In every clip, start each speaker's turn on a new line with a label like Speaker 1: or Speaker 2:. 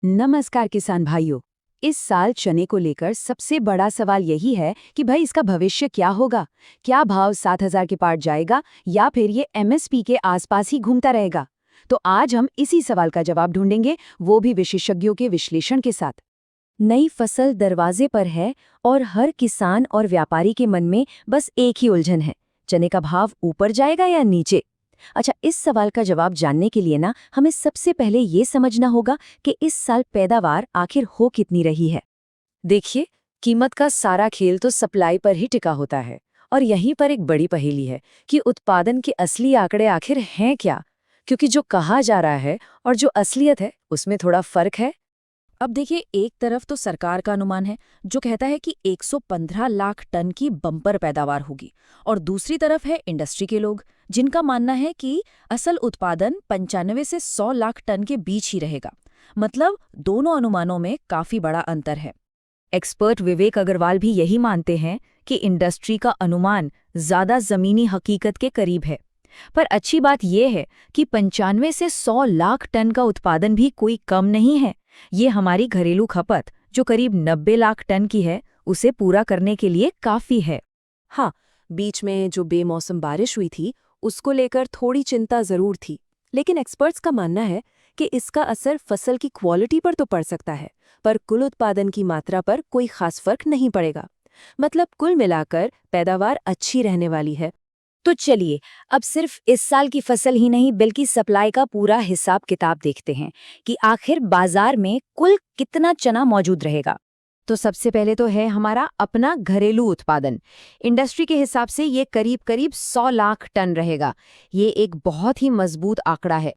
Speaker 1: नमस्कार किसान भाइयों। इस साल चने को लेकर सबसे बड़ा सवाल यही है कि भाई इसका भविष्य क्या होगा। क्या भाव 7,000 के पार जाएगा या फिर ये एमएसपी के आसपास ही घूमता रहेगा। तो आज हम इसी सवाल का जवाब ढूंढेंगे, वो भी विशेषज्ञों के विश्लेषण के साथ।
Speaker 2: नई फसल दरवाजे पर है और हर किसान और व्यापारी के मन में बस एक ही उलझन है, चने का भाव ऊपर जाएगा या नीचे। अच्छा, इस सवाल का जवाब जानने के लिए हमें सबसे पहले ये समझना होगा कि इस साल पैदावार आखिर हो कितनी रही है।
Speaker 1: देखिए, कीमत का सारा खेल तो सप्लाई पर ही टिका होता है और यहीं पर एक बड़ी पहेली है कि उत्पादन के असली आंकड़े आखिर हैं क्या, क्योंकि जो कहा जा रहा है और जो असलियत है उसमें थोड़ा फर्क है।
Speaker 3: अब देखिए, एक तरफ तो सरकार का अनुमान है जो कहता है कि 115 लाख टन की बम्पर पैदावार होगी, और दूसरी तरफ है इंडस्ट्री के लोग जिनका मानना है कि असल उत्पादन 95 से 100 लाख टन के बीच ही रहेगा। मतलब दोनों अनुमानों में काफी बड़ा अंतर है।
Speaker 2: एक्सपर्ट विवेक अग्रवाल भी यही मानते हैं कि इंडस्ट्री का अनुमान ज्यादा जमीनी हकीकत के करीब है। पर अच्छी बात यह है कि 95 से 100 लाख टन का उत्पादन भी कोई कम नहीं है। ये हमारी घरेलू खपत, जो करीब 90 लाख टन की है, उसे पूरा करने के लिए काफी है।
Speaker 1: हाँ, बीच में जो बेमौसम बारिश हुई थी उसको लेकर थोड़ी चिंता जरूर थी, लेकिन एक्सपर्ट्स का मानना है कि इसका असर फसल की क्वालिटी पर तो पड़ सकता है, पर कुल उत्पादन की मात्रा पर कोई खास फर्क नहीं पड़ेगा। मतलब कुल मिलाकर पैदावार अच्छी रहने वाली है।
Speaker 2: तो चलिए, अब सिर्फ इस साल की फसल ही नहीं बल्कि सप्लाई का पूरा हिसाब किताब देखते हैं कि आखिर बाजार में कुल कितना चना मौजूद रहेगा। तो सबसे पहले तो है हमारा अपना घरेलू उत्पादन। इंडस्ट्री के हिसाब से ये करीब करीब 100 लाख टन रहेगा। ये एक बहुत ही मजबूत आंकड़ा है।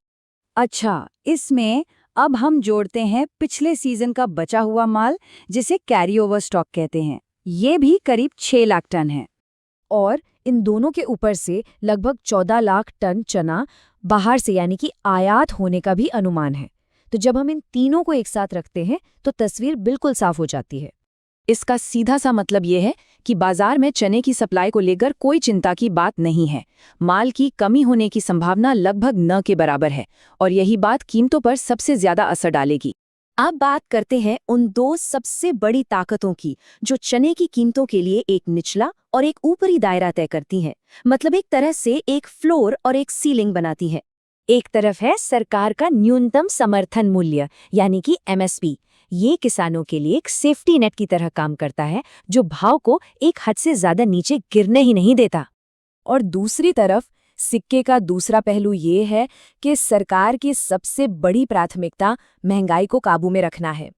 Speaker 1: अच्छा, इसमें अब हम जोड़ते हैं पिछले सीजन का बचा हुआ माल, जिसे कैरी ओवर स्टॉक कहते हैं। ये भी करीब 6 लाख टन है।
Speaker 2: और इन दोनों के ऊपर से लगभग 14 लाख टन चना बाहर से यानी कि आयात होने का भी अनुमान है। तो जब हम इन तीनों को एक साथ रखते हैं तो तस्वीर बिल्कुल साफ हो जाती है।
Speaker 1: इसका सीधा सा मतलब ये है कि बाजार में चने की सप्लाई को लेकर कोई चिंता की बात नहीं है। माल की कमी होने की संभावना लगभग न के बराबर है और यही बात कीमतों पर सबसे ज्यादा असर डालेगी।
Speaker 2: अब बात करते हैं उन दो सबसे बड़ी ताकतों की जो चने की कीमतों के लिए एक निचला और एक ऊपरी दायरा तय करती हैं। मतलब एक तरह से एक फ्लोर और एक सीलिंग बनाती है। एक तरफ है सरकार का न्यूनतम समर्थन मूल्य यानी कि एमएसपी। ये किसानों के लिए एक सेफ्टी नेट की तरह काम करता है, जो भाव को एक हद से ज्यादा नीचे गिरने ही नहीं देता।
Speaker 1: और दूसरी तरफ सिक्के का दूसरा पहलू ये है कि सरकार की सबसे बड़ी प्राथमिकता महंगाई को काबू में रखना है।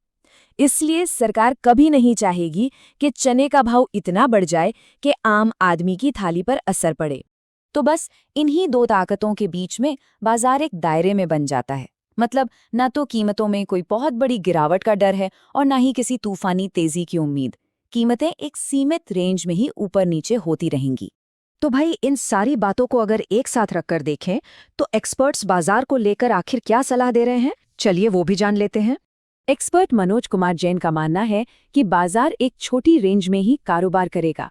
Speaker 1: इसलिए सरकार कभी नहीं चाहेगी कि चने का भाव इतना बढ़ जाए कि आम आदमी की थाली पर असर पड़े। तो बस इन्हीं दो ताकतों के बीच में बाजार एक दायरे में बन जाता है। मतलब न तो कीमतों में कोई बहुत बड़ी गिरावट का डर है और न ही किसी तूफानी तेजी की उम्मीद। कीमतें एक सीमित रेंज में ही ऊपर नीचे होती रहेंगी। तो भाई, इन सारी बातों को अगर एक साथ रखकर देखें तो एक्सपर्ट्स बाजार को लेकर आखिर क्या सलाह दे रहे हैं, चलिए वो भी जान लेते हैं। एक्सपर्ट मनोज कुमार जैन का मानना है कि बाजार एक छोटी रेंज में ही कारोबार करेगा।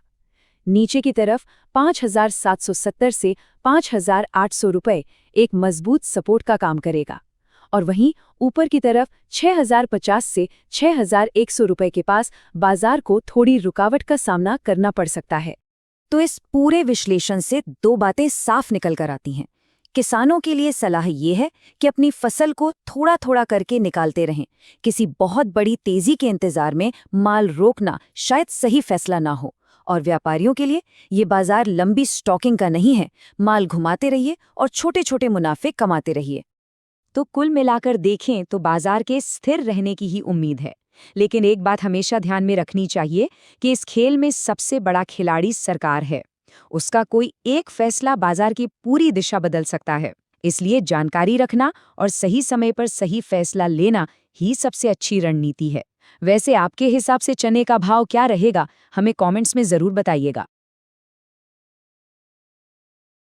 Speaker 1: नीचे की तरफ 5,770 से 5,800 रुपए एक मजबूत सपोर्ट का काम करेगा और वहीं ऊपर की तरफ 6,050 से 6,100 रुपए के पास बाजार को थोड़ी रुकावट का सामना करना पड़ सकता है।
Speaker 2: तो इस पूरे विश्लेषण से दो बातें साफ निकल कर आती हैं। किसानों के लिए सलाह ये है कि अपनी फसल को थोड़ा थोड़ा करके निकालते रहें। किसी बहुत बड़ी तेजी के इंतजार में माल रोकना शायद सही फैसला ना हो। और व्यापारियों के लिए ये बाजार लंबी स्टॉकिंग का नहीं है। माल घुमाते रहिए और छोटे छोटे मुनाफे कमाते रहिए। तो कुल मिलाकर देखें तो बाजार के स्थिर रहने की ही उम्मीद है। लेकिन एक बात हमेशा ध्यान में रखनी चाहिए कि इस खेल में सबसे बड़ा खिलाड़ी सरकार है। उसका कोई एक फैसला बाजार की पूरी दिशा बदल सकता है। इसलिए जानकारी रखना और सही समय पर सही फैसला लेना ही सबसे अच्छी रणनीति है। वैसे आपके हिसाब से चने का भाव क्या रहेगा, हमें कमेंट्स में जरूर बताइएगा।